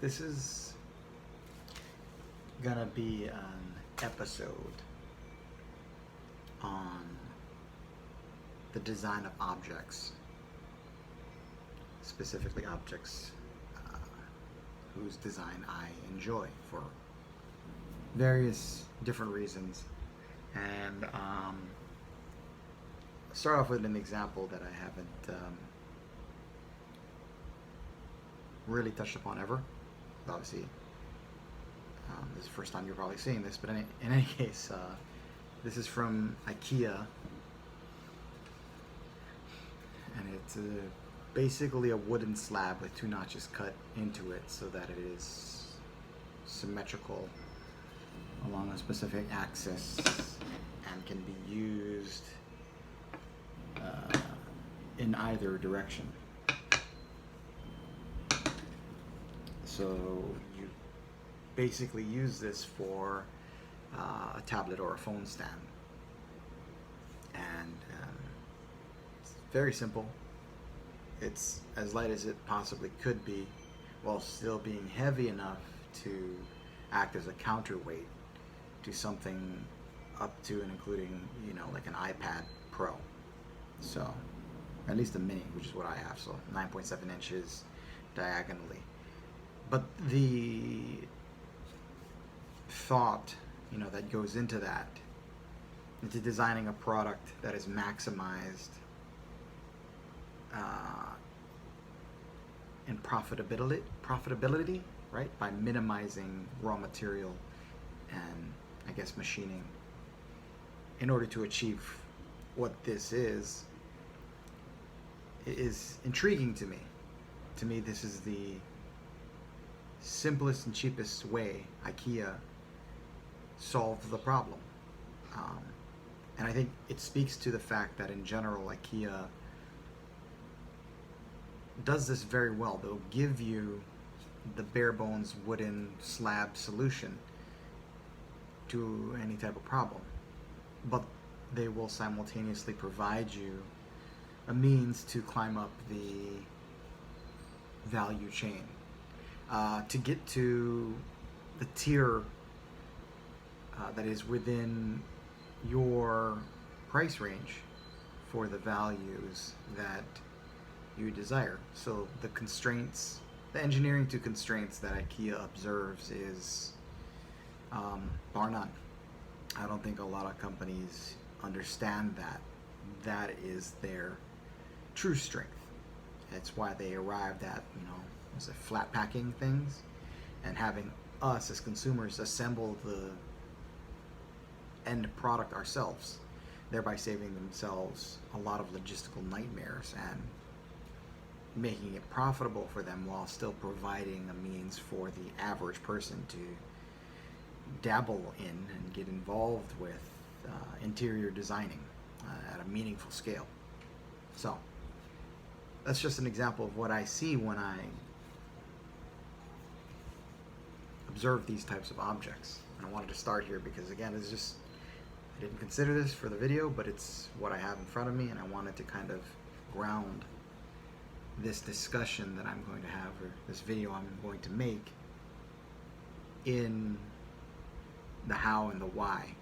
This is gonna be an episode on the design of objects, specifically objects whose design I enjoy for various different reasons. And start off with an example that I haven't really touched upon ever. Obviously, this is the first time you're probably seeing this, but in any case, this is from IKEA, and it's basically a wooden slab with two notches cut into it so that it is symmetrical along a specific axis and can be used in either direction. So you basically use this for a tablet or a phone stand, and it's very simple. It's as light as it possibly could be, while still being heavy enough to act as a counterweight to something up to and including, like an iPad Pro. So, at least a mini, which is what I have. So 9.7 inches diagonally. But the thought, that goes into that, into designing a product that is maximized in profitability, right? By minimizing raw material and, I guess, machining in order to achieve what this is intriguing to me. To me, this is the simplest and cheapest way IKEA solved the problem. And I think it speaks to the fact that in general, IKEA does this very well. They'll give you the bare bones wooden slab solution to any type of problem, but they will simultaneously provide you a means to climb up the value chain, to get to the tier that is within your price range for the values that you desire. So the constraints, the engineering to constraints that IKEA observes is bar none. I don't think a lot of companies understand that that is their true strength. It's why they arrived at, flat packing things and having us as consumers assemble the end product ourselves, thereby saving themselves a lot of logistical nightmares and making it profitable for them while still providing a means for the average person to dabble in and get involved with interior designing at a meaningful scale. So that's just an example of what I see when I observe these types of objects. And I wanted to start here because, again, it's just, I didn't consider this for the video, but it's what I have in front of me, and I wanted to kind of ground this discussion that I'm going to have, or this video I'm going to make, in the how and the why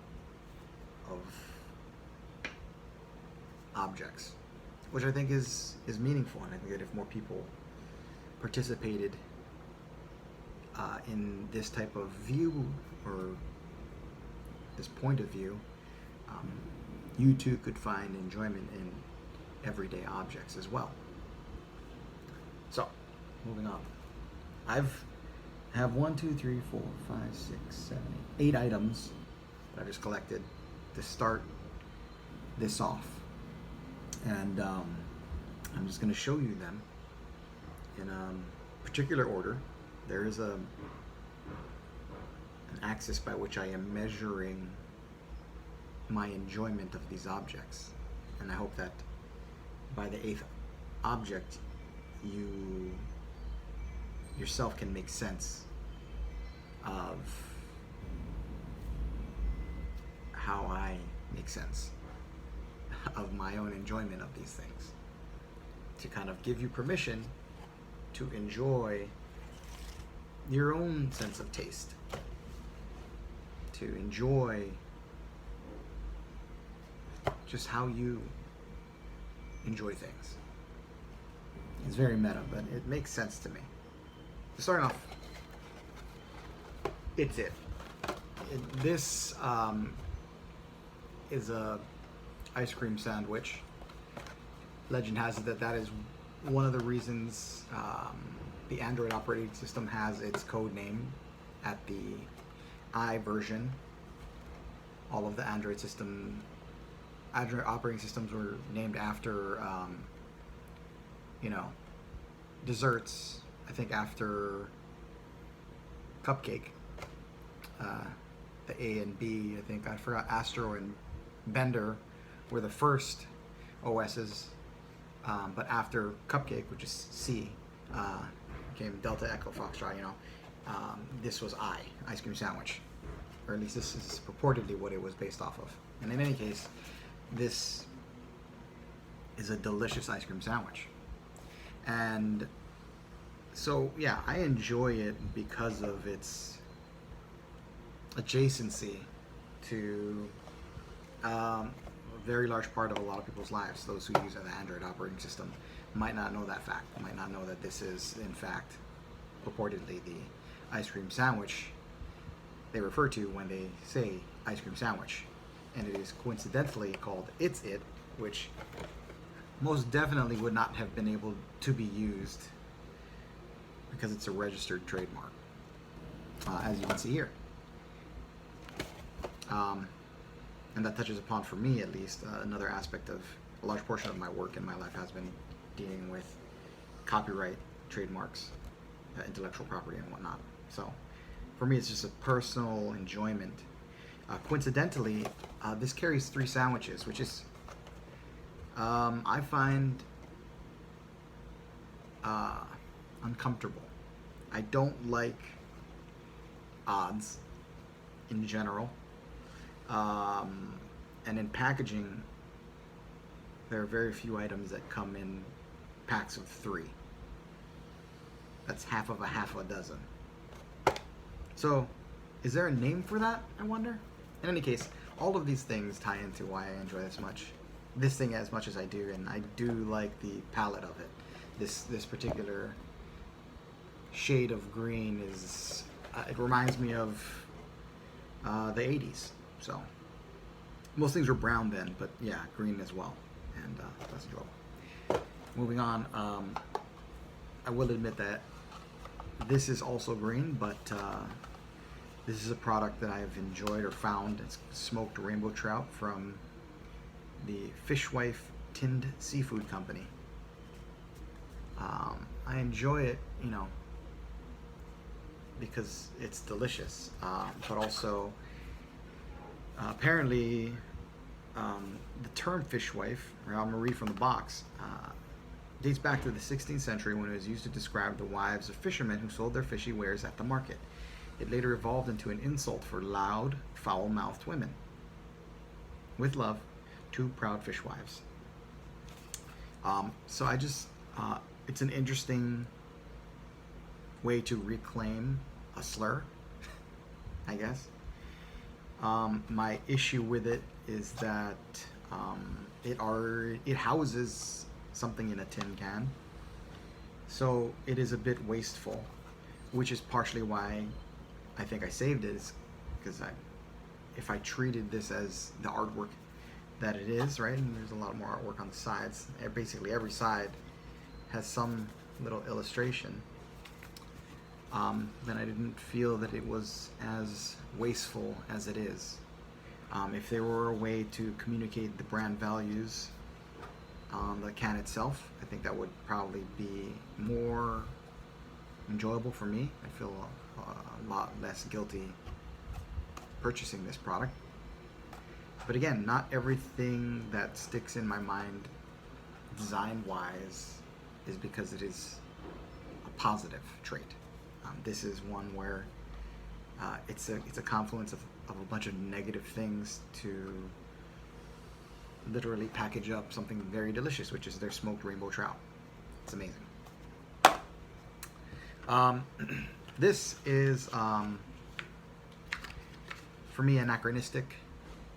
of objects, which I think is meaningful. And I think that if more people participated in this type of view, or this point of view, you too could find enjoyment in everyday objects as well. So, moving on. I have 1, 2, 3, 4, 5, 6, 7, 8 items that I just collected to start this off. And I'm just going to show you them in a particular order. There is an axis by which I am measuring my enjoyment of these objects. And I hope that by the 8th object, you yourself can make sense of how I make sense of my own enjoyment of these things, to kind of give you permission to enjoy your own sense of taste, to enjoy just how you enjoy things. It's very meta, but it makes sense to me. Starting off, it's it. This is a ice cream sandwich. Legend has it that that is one of the reasons the Android operating system has its code name at the I version. All of the Android operating systems were named after, desserts. I think after Cupcake. The A and B, I think, I forgot, Astro and Bender were the first OSs, but after Cupcake, which is C, came Delta Echo Foxtrot, this was Ice Cream Sandwich. Or at least this is purportedly what it was based off of. And in any case, this is a delicious ice cream sandwich. And so, yeah, I enjoy it because of its adjacency to a very large part of a lot of people's lives. Those who use an Android operating system might not know that fact, might not know that this is, in fact, purportedly the ice cream sandwich they refer to when they say ice cream sandwich. And it is coincidentally called It's It, which most definitely would not have been able to be used because it's a registered trademark, as you can see here. And that touches upon, for me at least, another aspect of a large portion of my work in my life has been dealing with copyright, trademarks, intellectual property, and whatnot. So for me, it's just a personal enjoyment. Coincidentally, this carries 3 sandwiches, which is, I find uncomfortable. I don't like odds in general. And in packaging, there are very few items that come in packs of 3. That's half a dozen. So, is there a name for that, I wonder? In any case, all of these things tie into why I enjoy this thing as much as I do, and I do like the palette of it. This particular shade of green is, it reminds me of the 80s. So, most things were brown then, but yeah, green as well, and that's enjoyable. Moving on, I will admit that this is also green, but this is a product that I've enjoyed or found. It's smoked rainbow trout from the Fishwife Tinned Seafood Company. I enjoy it, because it's delicious, but also apparently the term fishwife, or Marie from the box, dates back to the 16th century when it was used to describe the wives of fishermen who sold their fishy wares at the market. It later evolved into an insult for loud, foul-mouthed women. With love, 2 proud fishwives. So I just, it's an interesting way to reclaim a slur, I guess. My issue with it is that it houses something in a tin can, so it is a bit wasteful, which is partially why I think I saved it, is because if I treated this as the artwork that it is, right, and there's a lot more artwork on the sides, basically every side has some little illustration, then I didn't feel that it was as wasteful as it is. If there were a way to communicate the brand values on the can itself, I think that would probably be more enjoyable for me. I feel a lot less guilty purchasing this product. But again, not everything that sticks in my mind design-wise is because it is a positive trait. This is one where it's a confluence of a bunch of negative things to literally package up something very delicious, which is their smoked rainbow trout. It's amazing. This is, for me, anachronistic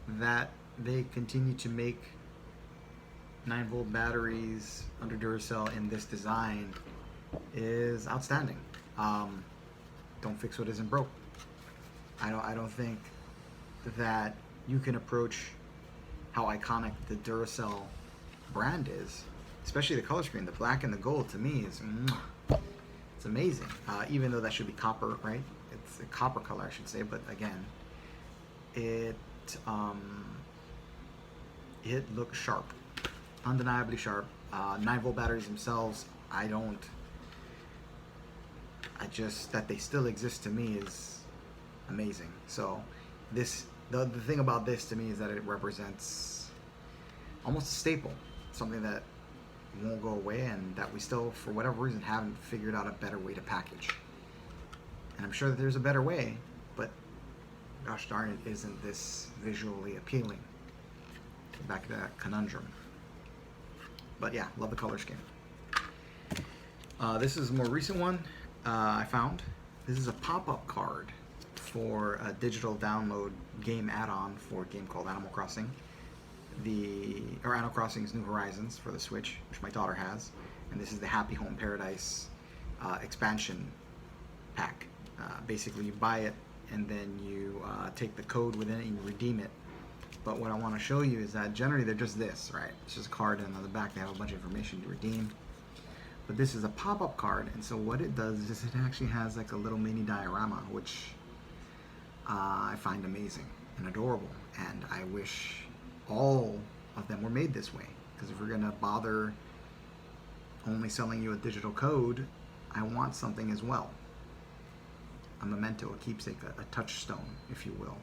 that they continue to make 9-volt batteries under Duracell in this design is outstanding. Don't fix what isn't broke. I don't think that you can approach how iconic the Duracell brand is, especially the color scheme. The black and the gold to me is it's amazing. Even though that should be copper, right? It's a copper color, I should say. But again, it looks sharp, undeniably sharp. 9-volt batteries themselves, that they still exist to me is amazing. So the thing about this to me is that it represents almost a staple, something that won't go away and that we still, for whatever reason, haven't figured out a better way to package. And I'm sure that there's a better way, but gosh darn it, isn't this visually appealing? Back to that conundrum. But yeah, love the color scheme. This is a more recent one I found. This is a pop-up card for a digital download game add-on for a game called Animal Crossing. Animal Crossing's New Horizons for the Switch, which my daughter has. And this is the Happy Home Paradise expansion pack. Basically, you buy it and then you take the code within it and you redeem it. But what I want to show you is that generally they're just this, right? It's just a card, and on the back they have a bunch of information to redeem. But this is a pop-up card, and so what it does is it actually has like a little mini diorama, which I find amazing and adorable. And I wish all of them were made this way, because if we're gonna bother only selling you a digital code, I want something as well. A memento, a keepsake, a touchstone, if you will.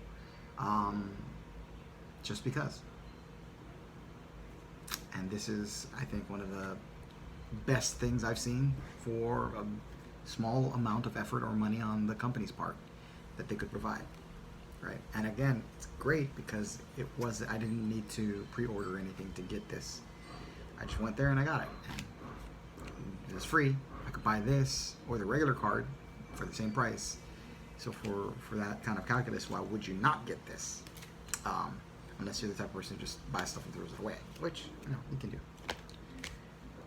Just because. And this is, I think, one of the best things I've seen for a small amount of effort or money on the company's part that they could provide, right? And again, it's great because I didn't need to pre-order anything to get this. I just went there and I got it. And it was free. I could buy this or the regular card for the same price. So for that kind of calculus, why would you not get this? Unless you're the type of person who just buys stuff and throws it away, which, you can do.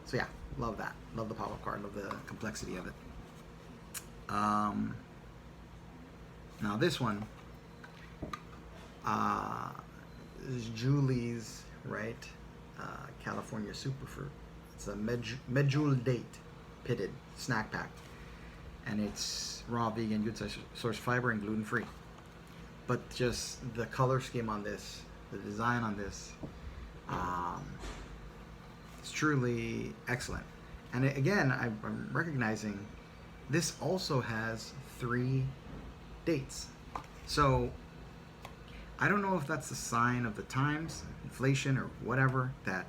So yeah, love that. Love the pop-up card, love the complexity of it. Now this one is Julie's, right? California Superfruit. It's a medjool date pitted snack pack. And it's raw, vegan, good source fiber, and gluten-free. But just the color scheme on this, the design on this, it's truly excellent. And again, I'm recognizing this also has 3 dates. So I don't know if that's a sign of the times, inflation or whatever, that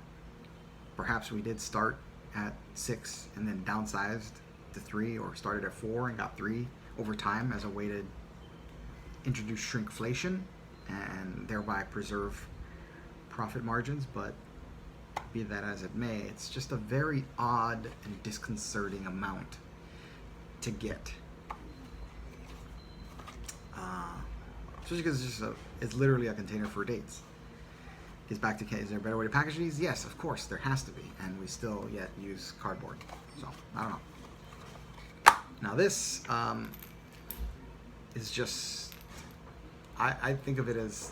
perhaps we did start at 6 and then downsized to 3, or started at 4 and got 3 over time as a way to introduce shrinkflation and thereby preserve profit margins. But be that as it may, it's just a very odd and disconcerting amount to get. Especially because it's literally a container for dates. Gets back to, is there a better way to package these? Yes, of course, there has to be, and we still yet use cardboard. So, I don't know. Now this is just, I think of it as,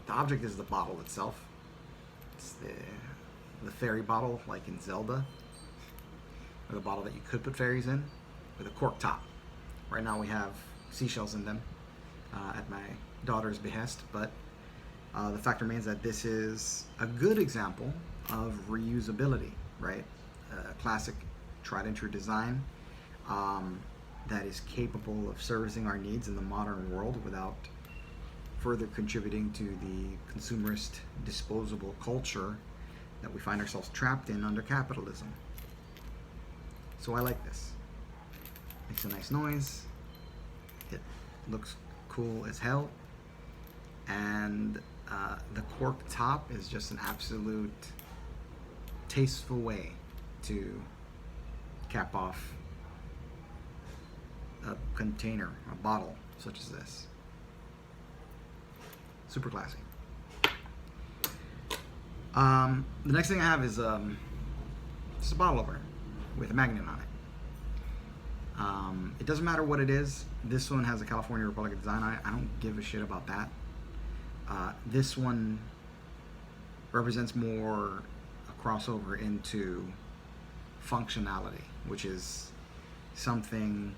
the object is the bottle itself. It's the fairy bottle, like in Zelda, or the bottle that you could put fairies in, with a cork top. Right now we have seashells in them at my daughter's behest, but the fact remains that this is a good example of reusability, right? A classic tried and true design that is capable of servicing our needs in the modern world without further contributing to the consumerist disposable culture that we find ourselves trapped in under capitalism. So I like this. Makes a nice noise. It looks cool as hell. And the cork top is just an absolute tasteful way to cap off a container, a bottle, such as this. Super classy. The next thing I have is just a bottle opener with a magnet on it. It doesn't matter what it is. This one has a California Republic design on it. I don't give a shit about that. This one represents more a crossover into functionality, which is something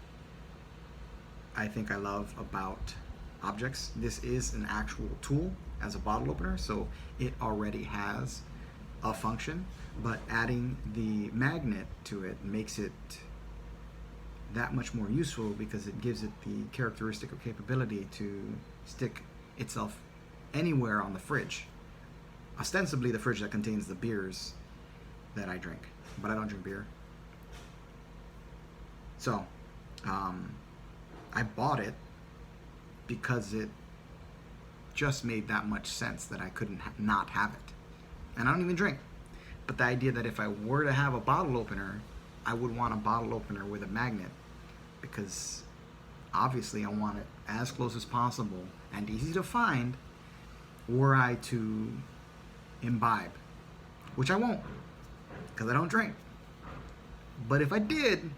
I think I love about objects. This is an actual tool as a bottle opener, so it already has a function, but adding the magnet to it makes it that much more useful because it gives it the characteristic or capability to stick itself anywhere on the fridge. Ostensibly the fridge that contains the beers that I drink, but I don't drink beer. So I bought it because it just made that much sense that I couldn't not have it. And I don't even drink. But the idea that if I were to have a bottle opener, I would want a bottle opener with a magnet, because obviously I want it as close as possible and easy to find were I to imbibe, which I won't because I don't drink. But if I did,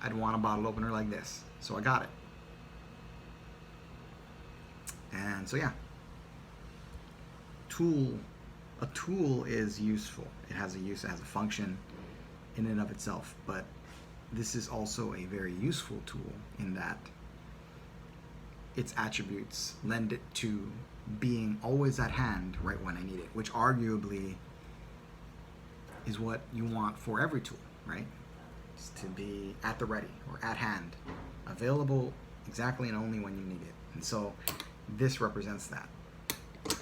I'd want a bottle opener like this. So I got it. And so yeah, a tool is useful. It has a use, it has a function in and of itself, but this is also a very useful tool in that its attributes lend it to being always at hand right when I need it, which arguably is what you want for every tool, right? It's to be at the ready or at hand, available exactly and only when you need it. And so this represents that.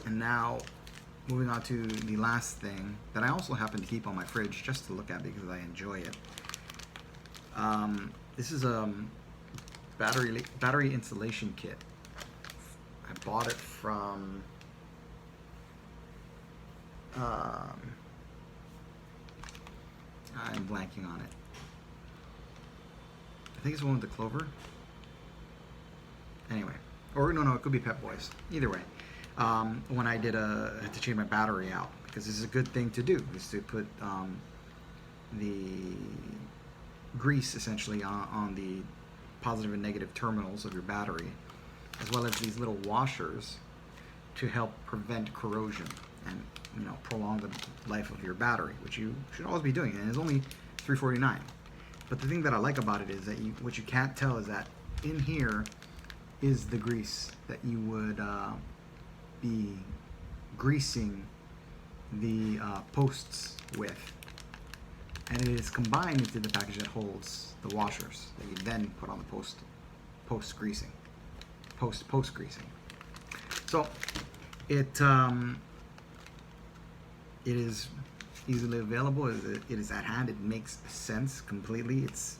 And now moving on to the last thing that I also happen to keep on my fridge just to look at because I enjoy it. This is a battery installation kit. I bought it from I'm blanking on it. I think it's the one with the clover. Anyway, or no, it could be Pep Boys. Either way, when I had to change my battery out, because this is a good thing to do, is to put the grease essentially on the positive and negative terminals of your battery, as well as these little washers to help prevent corrosion and prolong the life of your battery, which you should always be doing. And it's only $3.49. But the thing that I like about it is that what you can't tell is that in here is the grease that you would be greasing the posts with, and it is combined into the package that holds the washers that you then put on the post greasing. So it is easily available. It is at hand. It makes sense completely. It's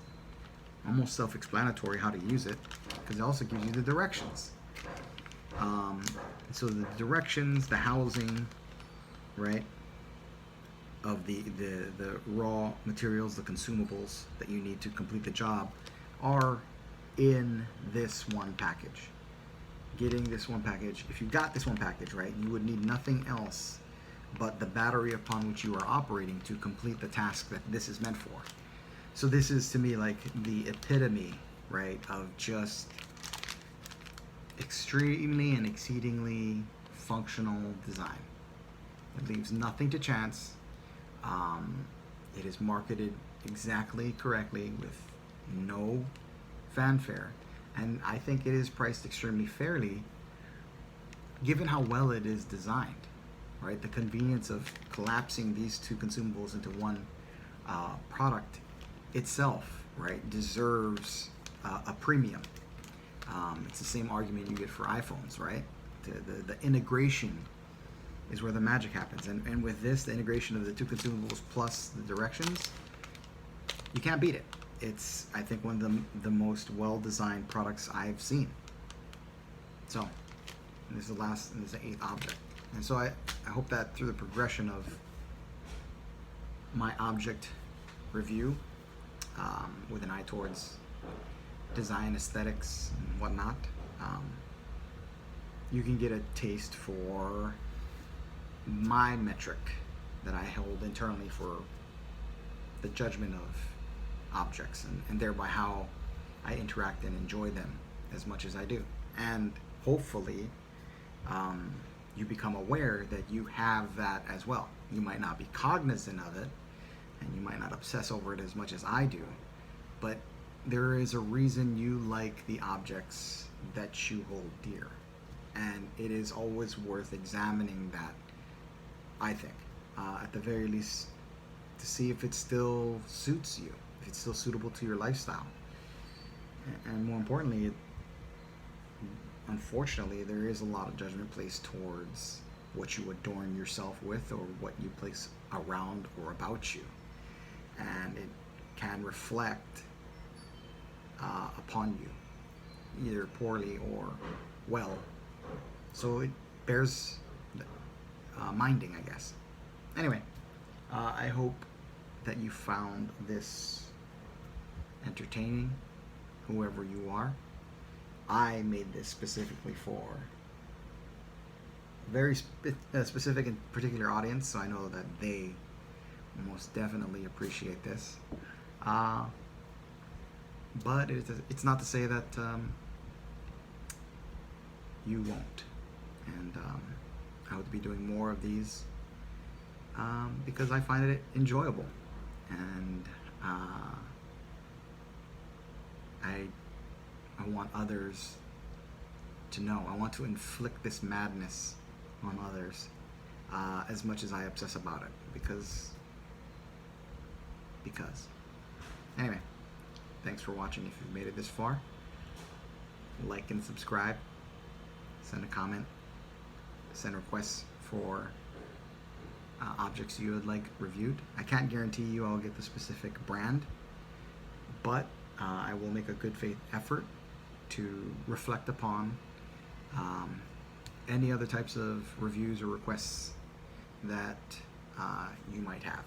almost self-explanatory how to use it, because it also gives you the directions. So the directions, the housing, right, of the raw materials, the consumables that you need to complete the job are in this one package. Getting this one package, if you got this one package, right, you would need nothing else but the battery upon which you are operating to complete the task that this is meant for. So this is, to me, like the epitome, right, of just extremely and exceedingly functional design. It leaves nothing to chance. It is marketed exactly correctly with no fanfare, and I think it is priced extremely fairly given how well it is designed, right? The convenience of collapsing these two consumables into one product itself, right, deserves a premium. It's the same argument you get for iPhones, right? The integration is where the magic happens, and with this, the integration of the two consumables plus the directions, you can't beat it. It's, I think, one of the most well-designed products I've seen. So, and this is the last, and this is the 8th object. And so I hope that through the progression of my object review, with an eye towards design aesthetics and whatnot, you can get a taste for my metric that I hold internally for the judgment of objects, and thereby how I interact and enjoy them as much as I do. And hopefully, you become aware that you have that as well. You might not be cognizant of it, and you might not obsess over it as much as I do, but there is a reason you like the objects that you hold dear. And it is always worth examining that, I think, at the very least, to see if it still suits you, if it's still suitable to your lifestyle. And more importantly, unfortunately, there is a lot of judgment placed towards what you adorn yourself with or what you place around or about you. And it can reflect upon you, either poorly or well. So it bears minding, I guess. Anyway, I hope that you found this entertaining, whoever you are. I made this specifically for a very specific and particular audience, so I know that they most definitely appreciate this. But it's not to say that you won't. And I would be doing more of these because I find it enjoyable. And I want others to know. I want to inflict this madness on others as much as I obsess about it. Because. Anyway, thanks for watching. If you've made it this far, like and subscribe. Send a comment. Send requests for objects you would like reviewed. I can't guarantee you I'll get the specific brand, but I will make a good faith effort to reflect upon any other types of reviews or requests that you might have.